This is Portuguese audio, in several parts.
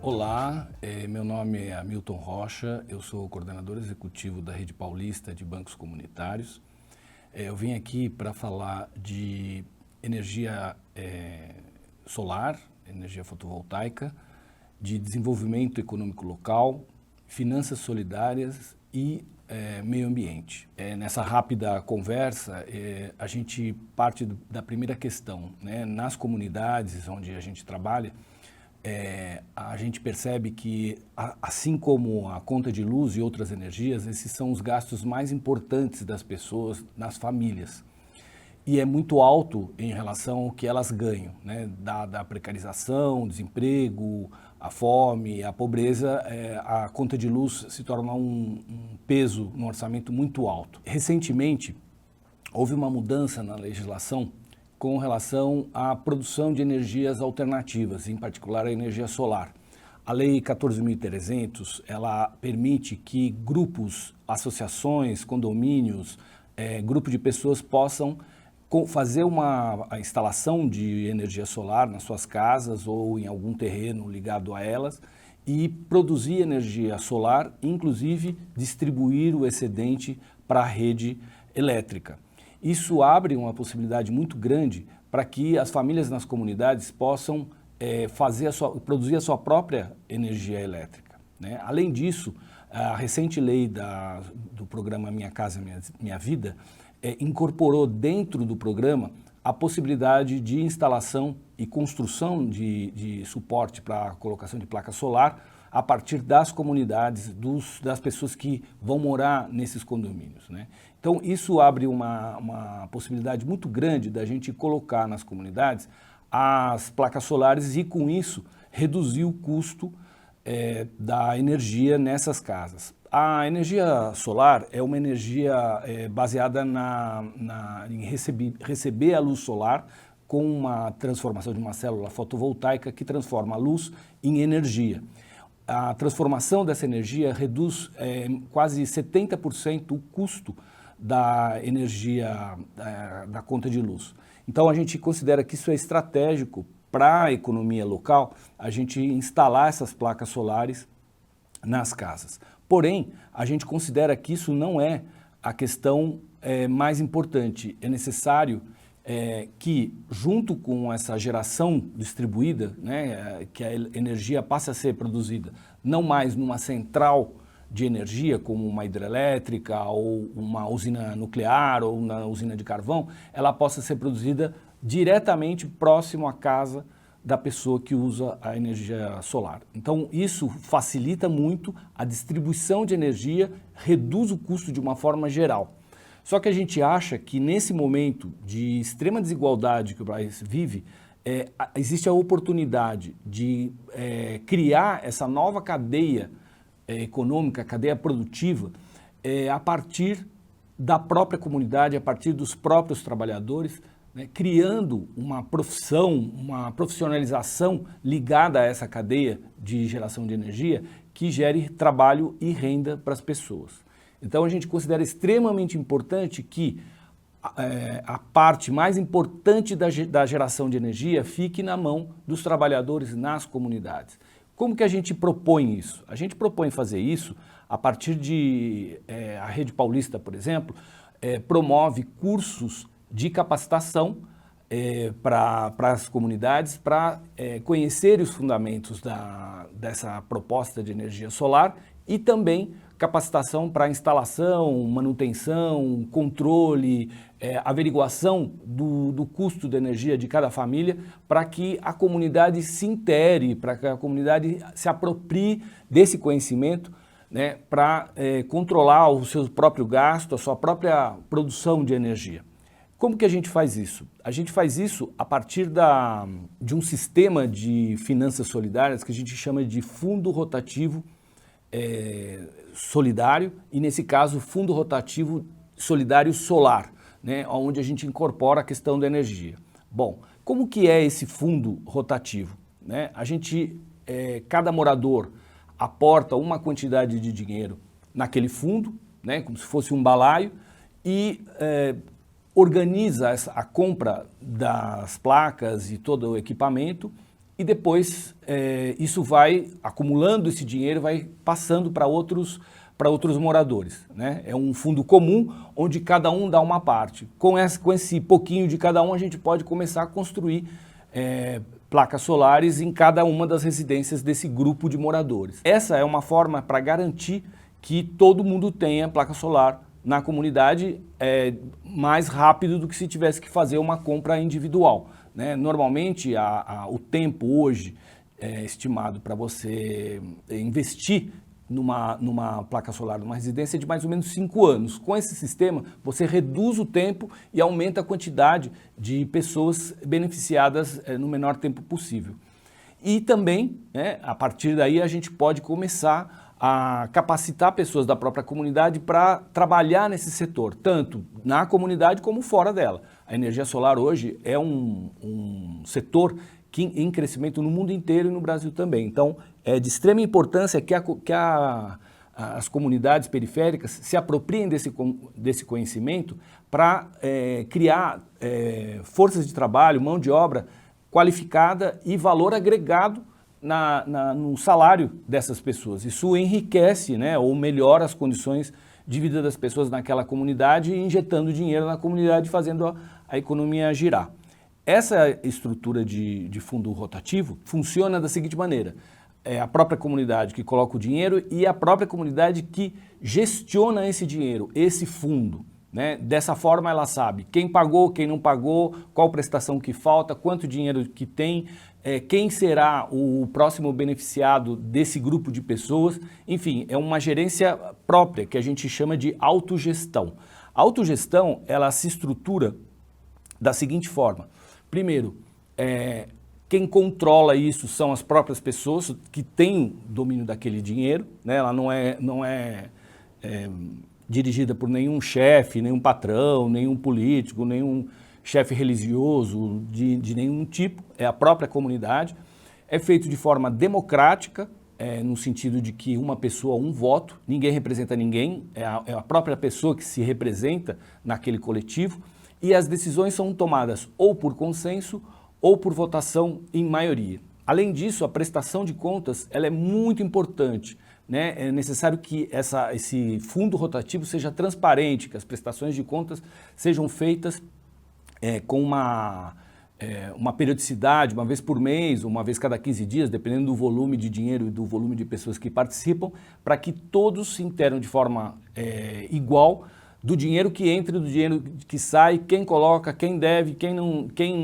Olá, meu nome é Hamilton Rocha, eu sou o coordenador executivo da Rede Paulista de Bancos Comunitários. Eu vim aqui para falar de energia solar, energia fotovoltaica, de desenvolvimento econômico local, finanças solidárias e meio ambiente. Nessa rápida conversa, a gente parte da primeira questão, né? Nas comunidades onde a gente trabalha, a gente percebe que, assim como a conta de luz e outras energias, esses são os gastos mais importantes das pessoas nas famílias. E é muito alto em relação ao que elas ganham, né? Dada a precarização, desemprego, a fome, a pobreza, a conta de luz se torna um peso no orçamento muito alto. Recentemente, houve uma mudança na legislação com relação à produção de energias alternativas, em particular a energia solar. A Lei 14.300, ela permite que grupos, associações, condomínios, grupo de pessoas possam fazer a instalação de energia solar nas suas casas ou em algum terreno ligado a elas e produzir energia solar, inclusive distribuir o excedente para a rede elétrica. Isso abre uma possibilidade muito grande para que as famílias nas comunidades possam produzir a sua própria energia elétrica, né? Além disso, a recente lei do programa Minha Casa Minha Vida incorporou dentro do programa a possibilidade de instalação e construção de suporte para a colocação de placa solar a partir das comunidades, das pessoas que vão morar nesses condomínios, né? Então, isso abre uma possibilidade muito grande da gente colocar nas comunidades as placas solares e, com isso, reduzir o custo da energia nessas casas. A energia solar é uma energia baseada em receber a luz solar com uma transformação de uma célula fotovoltaica que transforma a luz em energia. A transformação dessa energia reduz quase 70% o custo da energia da conta de luz. Então, a gente considera que isso é estratégico para a economia local, a gente instalar essas placas solares nas casas. Porém, a gente considera que isso não é a questão mais importante. É necessário que, junto com essa geração distribuída, né, que a energia passe a ser produzida não mais numa central de energia, como uma hidrelétrica ou uma usina nuclear ou uma usina de carvão, ela possa ser produzida diretamente próximo à casa da pessoa que usa a energia solar. Então, isso facilita muito a distribuição de energia, reduz o custo de uma forma geral. Só que a gente acha que nesse momento de extrema desigualdade que o país vive, existe a oportunidade de criar essa nova cadeia econômica, cadeia produtiva, a partir da própria comunidade, a partir dos próprios trabalhadores, né, criando uma profissão, uma profissionalização ligada a essa cadeia de geração de energia que gere trabalho e renda para as pessoas. Então, a gente considera extremamente importante que a parte mais importante da geração de energia fique na mão dos trabalhadores nas comunidades. Como que a gente propõe isso? A gente propõe fazer isso a partir de... a Rede Paulista, por exemplo, promove cursos de capacitação para as comunidades, para conhecer os fundamentos dessa proposta de energia solar e também capacitação para instalação, manutenção, controle, averiguação do custo da energia de cada família, para que a comunidade se intere, para que a comunidade se aproprie desse conhecimento, né, para controlar o seu próprio gasto, a sua própria produção de energia. Como que a gente faz isso? A gente faz isso a partir de um sistema de finanças solidárias que a gente chama de fundo rotativo solidário e, nesse caso, fundo rotativo solidário solar, né, onde a gente incorpora a questão da energia. Bom, como que é esse fundo rotativo, né? Cada morador aporta uma quantidade de dinheiro naquele fundo, né, como se fosse um balaio, e organiza a compra das placas e todo o equipamento e depois isso vai acumulando esse dinheiro, vai passando para outros moradores, né? É um fundo comum onde cada um dá uma parte. Com esse pouquinho de cada um, a gente pode começar a construir placas solares em cada uma das residências desse grupo de moradores. Essa é uma forma para garantir que todo mundo tenha placa solar na comunidade mais rápido do que se tivesse que fazer uma compra individual, né? Normalmente, o tempo hoje estimado para você investir numa placa solar, numa residência, é de mais ou menos 5 anos. Com esse sistema, você reduz o tempo e aumenta a quantidade de pessoas beneficiadas no menor tempo possível. E também, né, a partir daí, a gente pode começar a capacitar pessoas da própria comunidade para trabalhar nesse setor, tanto na comunidade como fora dela. A energia solar hoje é um setor em crescimento no mundo inteiro e no Brasil também. Então, é de extrema importância que as comunidades periféricas se apropriem desse conhecimento para criar forças de trabalho, mão de obra qualificada e valor agregado no salário dessas pessoas. Isso enriquece, né, ou melhora as condições de vida das pessoas naquela comunidade, injetando dinheiro na comunidade, fazendo a economia girar. Essa estrutura de fundo rotativo funciona da seguinte maneira: é a própria comunidade que coloca o dinheiro e a própria comunidade que gestiona esse dinheiro, esse fundo, né? Dessa forma ela sabe quem pagou, quem não pagou, qual prestação que falta, quanto dinheiro que tem, quem será o próximo beneficiado desse grupo de pessoas. Enfim, é uma gerência própria que a gente chama de autogestão. A autogestão, ela se estrutura da seguinte forma: primeiro, quem controla isso são as próprias pessoas que têm domínio daquele dinheiro, né? Ela não é dirigida por nenhum chefe, nenhum patrão, nenhum político, nenhum chefe religioso de nenhum tipo, é a própria comunidade. É feito de forma democrática, no sentido de que uma pessoa, um voto, ninguém representa ninguém, é a própria pessoa que se representa naquele coletivo, e as decisões são tomadas ou por consenso ou por votação em maioria. Além disso, a prestação de contas ela é muito importante, né? É necessário que esse fundo rotativo seja transparente, que as prestações de contas sejam feitas com uma periodicidade, uma vez por mês, uma vez cada 15 dias, dependendo do volume de dinheiro e do volume de pessoas que participam, para que todos se interam de forma igual do dinheiro que entra e do dinheiro que sai, quem coloca, quem deve, quem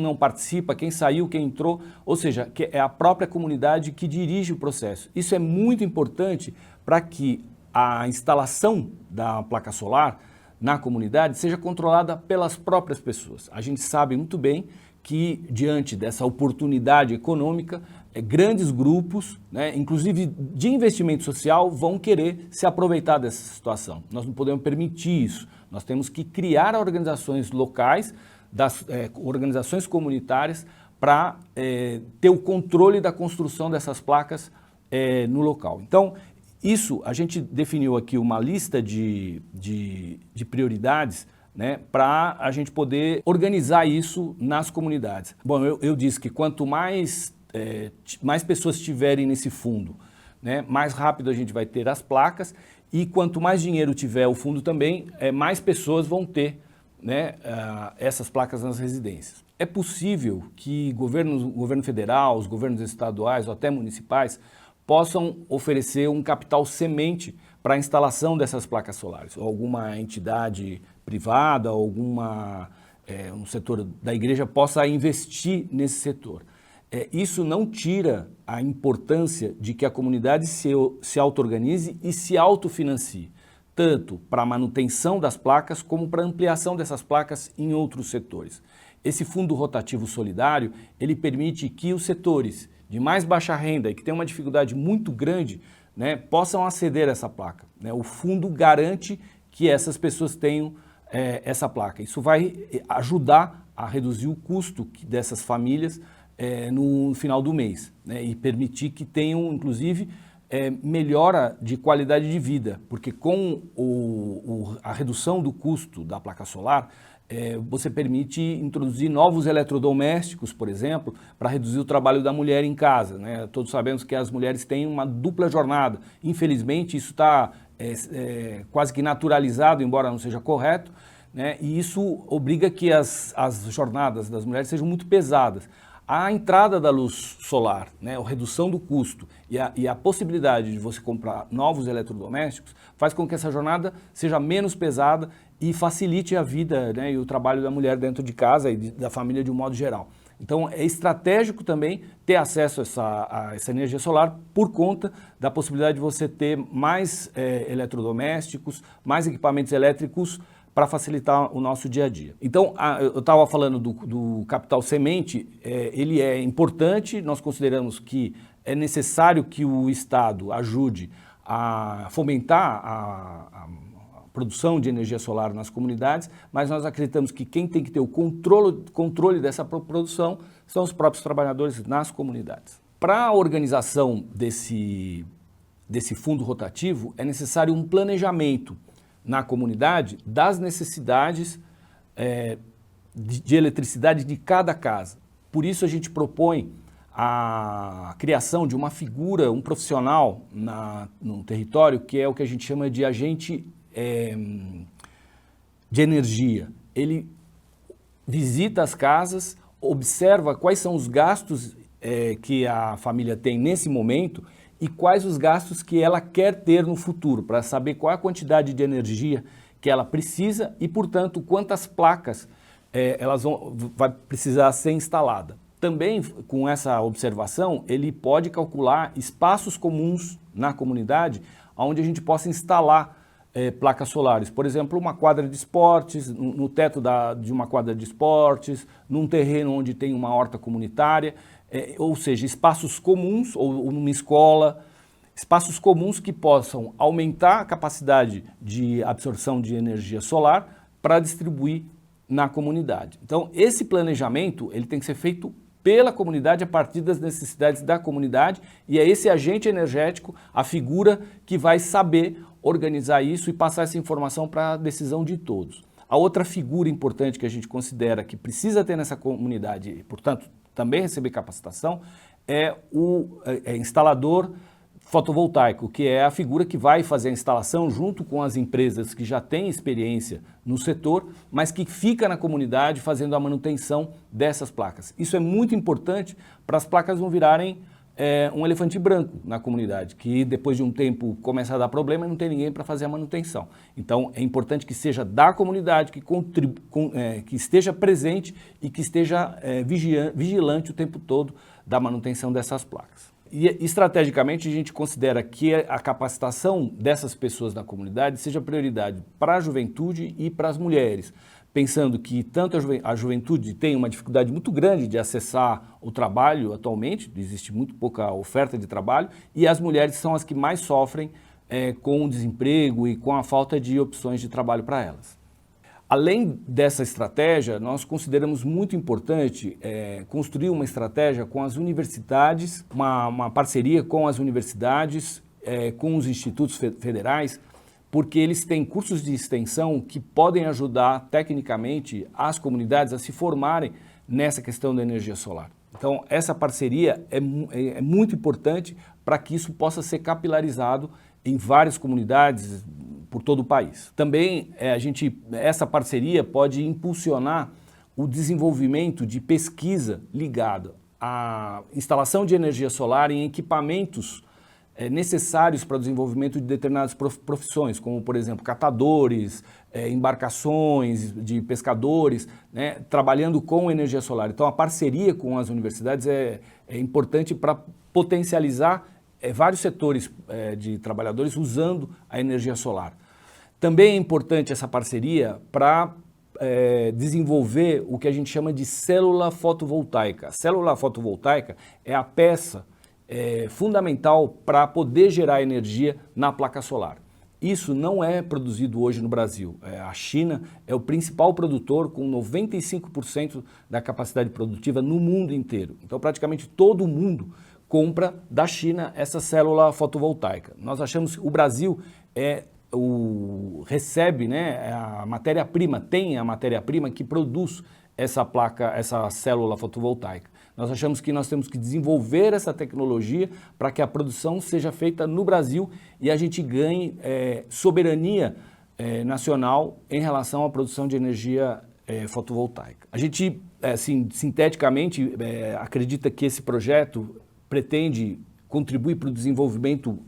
não participa, quem saiu, quem entrou, ou seja, que é a própria comunidade que dirige o processo. Isso é muito importante para que a instalação da placa solar na comunidade seja controlada pelas próprias pessoas. A gente sabe muito bem que, diante dessa oportunidade econômica, grandes grupos, né, inclusive de investimento social, vão querer se aproveitar dessa situação. Nós não podemos permitir isso. Nós temos que criar organizações locais, organizações comunitárias, para ter o controle da construção dessas placas no local. Então, isso a gente definiu aqui uma lista de prioridades, né, para a gente poder organizar isso nas comunidades. Bom, eu disse que quanto mais pessoas tiverem nesse fundo, né, mais rápido a gente vai ter as placas, e quanto mais dinheiro tiver o fundo também, mais pessoas vão ter, né, essas placas nas residências. É possível que o governo federal, os governos estaduais ou até municipais possam oferecer um capital semente para a instalação dessas placas solares, ou alguma entidade privada, um setor da igreja possa investir nesse setor. Isso não tira a importância de que a comunidade se auto-organize e se autofinancie, tanto para a manutenção das placas como para a ampliação dessas placas em outros setores. Esse fundo rotativo solidário, ele permite que os setores de mais baixa renda e que têm uma dificuldade muito grande, né, possam aceder a essa placa, né? O fundo garante que essas pessoas tenham essa placa. Isso vai ajudar a reduzir o custo dessas famílias no final do mês, né, e permitir que tenham, inclusive, melhora de qualidade de vida, porque com a redução do custo da placa solar, você permite introduzir novos eletrodomésticos, por exemplo, para reduzir o trabalho da mulher em casa, né? Todos sabemos que as mulheres têm uma dupla jornada. Infelizmente, isso está quase que naturalizado, embora não seja correto, né? E isso obriga que as jornadas das mulheres sejam muito pesadas. A entrada da luz solar, né, a redução do custo e a possibilidade de você comprar novos eletrodomésticos faz com que essa jornada seja menos pesada e facilite a vida, né, e o trabalho da mulher dentro de casa e da família de um modo geral. Então é estratégico também ter acesso a essa energia solar por conta da possibilidade de você ter mais eletrodomésticos, mais equipamentos elétricos para facilitar o nosso dia a dia. Então, eu estava falando do capital semente, ele é importante, nós consideramos que é necessário que o Estado ajude a fomentar a produção de energia solar nas comunidades, mas nós acreditamos que quem tem que ter o controle dessa produção são os próprios trabalhadores nas comunidades. Para a organização desse fundo rotativo, é necessário um planejamento na comunidade das necessidades de eletricidade de cada casa. Por isso a gente propõe a criação de uma figura, um profissional no território, que é o que a gente chama de agente de energia. Ele visita as casas, observa quais são os gastos que a família tem nesse momento e quais os gastos que ela quer ter no futuro, para saber qual é a quantidade de energia que ela precisa e, portanto, quantas placas vai precisar ser instalada. Também, com essa observação, ele pode calcular espaços comuns na comunidade onde a gente possa instalar placas solares. Por exemplo, uma quadra de esportes, no teto de uma quadra de esportes, num terreno onde tem uma horta comunitária, ou seja, espaços comuns, ou numa escola, espaços comuns que possam aumentar a capacidade de absorção de energia solar para distribuir na comunidade. Então, esse planejamento ele tem que ser feito pela comunidade a partir das necessidades da comunidade e é esse agente energético, a figura que vai saber organizar isso e passar essa informação para a decisão de todos. A outra figura importante que a gente considera que precisa ter nessa comunidade e, portanto, também receber capacitação, é o instalador fotovoltaico, que é a figura que vai fazer a instalação junto com as empresas que já têm experiência no setor, mas que fica na comunidade fazendo a manutenção dessas placas. Isso é muito importante para as placas não virarem um elefante branco na comunidade, que depois de um tempo começa a dar problema e não tem ninguém para fazer a manutenção. Então é importante que seja da comunidade, que esteja presente e que esteja vigilante o tempo todo da manutenção dessas placas. E estrategicamente a gente considera que a capacitação dessas pessoas na comunidade seja prioridade para a juventude e para as mulheres, pensando que tanto a juventude tem uma dificuldade muito grande de acessar o trabalho atualmente, existe muito pouca oferta de trabalho, e as mulheres são as que mais sofrem com o desemprego e com a falta de opções de trabalho para elas. Além dessa estratégia, nós consideramos muito importante construir uma estratégia com as universidades, uma parceria com as universidades, com os institutos federais, porque eles têm cursos de extensão que podem ajudar tecnicamente as comunidades a se formarem nessa questão da energia solar. Então, essa parceria é muito importante para que isso possa ser capilarizado em várias comunidades por todo o país. Também essa parceria pode impulsionar o desenvolvimento de pesquisa ligada à instalação de energia solar em equipamentos necessários para o desenvolvimento de determinadas profissões, como, por exemplo, catadores, embarcações de pescadores, né, trabalhando com energia solar. Então, a parceria com as universidades é importante para potencializar vários setores de trabalhadores usando a energia solar. Também é importante essa parceria para desenvolver o que a gente chama de célula fotovoltaica. A célula fotovoltaica é a peça fundamental para poder gerar energia na placa solar. Isso não é produzido hoje no Brasil. A China é o principal produtor com 95% da capacidade produtiva no mundo inteiro. Então, praticamente todo mundo compra da China essa célula fotovoltaica. Nós achamos que o Brasil é recebe, né, a matéria-prima, tem a matéria-prima que produz essa placa, essa célula fotovoltaica. Nós achamos que nós temos que desenvolver essa tecnologia para que a produção seja feita no Brasil e a gente ganhe soberania nacional em relação à produção de energia fotovoltaica. A gente, assim, sinteticamente, acredita que esse projeto pretende contribuir para o desenvolvimento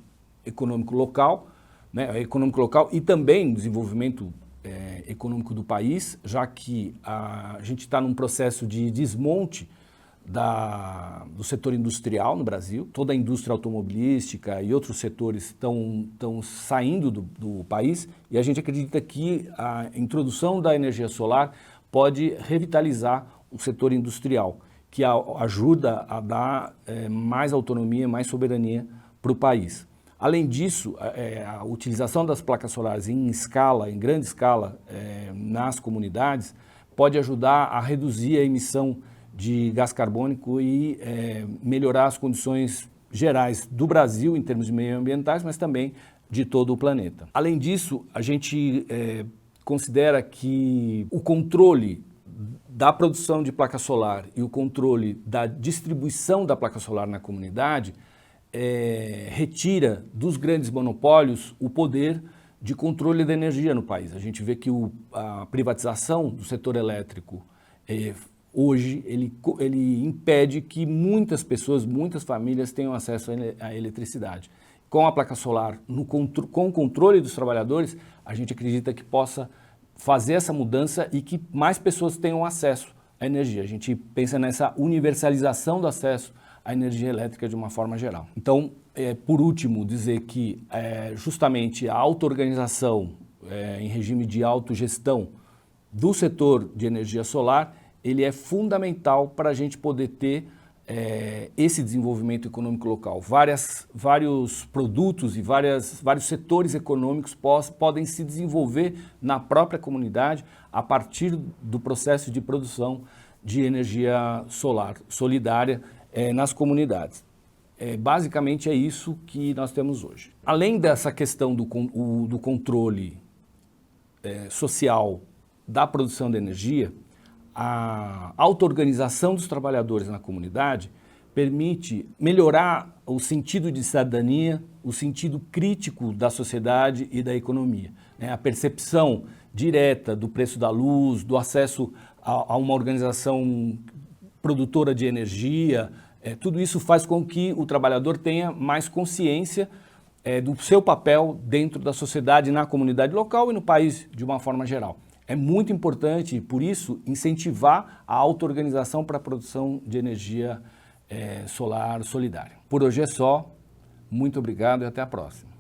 econômico local, né, e também desenvolvimento econômico do país, já que a gente está num processo de desmonte do setor industrial no Brasil. Toda a indústria automobilística e outros setores estão saindo do país e a gente acredita que a introdução da energia solar pode revitalizar o setor industrial, que ajuda a dar mais autonomia, mais soberania para o país. Além disso, a utilização das placas solares em grande escala, nas comunidades, pode ajudar a reduzir a emissão de gás carbônico e melhorar as condições gerais do Brasil em termos de meioambientais, mas também de todo o planeta. Além disso, a gente considera que o controle da produção de placa solar e o controle da distribuição da placa solar na comunidade retira dos grandes monopólios o poder de controle da energia no país. A gente vê que a privatização do setor elétrico hoje ele impede que muitas pessoas, muitas famílias tenham acesso à eletricidade. Com a placa solar, com o controle dos trabalhadores, a gente acredita que possa fazer essa mudança e que mais pessoas tenham acesso à energia. A gente pensa nessa universalização do acesso à energia elétrica de uma forma geral. Então, por último, dizer que justamente a auto-organização em regime de autogestão do setor de energia solar, ele é fundamental para a gente poder ter esse desenvolvimento econômico local. Vários produtos e vários setores econômicos podem se desenvolver na própria comunidade a partir do processo de produção de energia solar solidária nas comunidades. Basicamente é isso que nós temos hoje. Além dessa questão do controle social da produção de energia, a auto-organização dos trabalhadores na comunidade permite melhorar o sentido de cidadania, o sentido crítico da sociedade e da economia, né? A percepção direta do preço da luz, do acesso a uma organização produtora de energia, tudo isso faz com que o trabalhador tenha mais consciência do seu papel dentro da sociedade, na comunidade local e no país de uma forma geral. É muito importante, por isso, incentivar a auto-organização para a produção de energia solar solidária. Por hoje é só. Muito obrigado e até a próxima.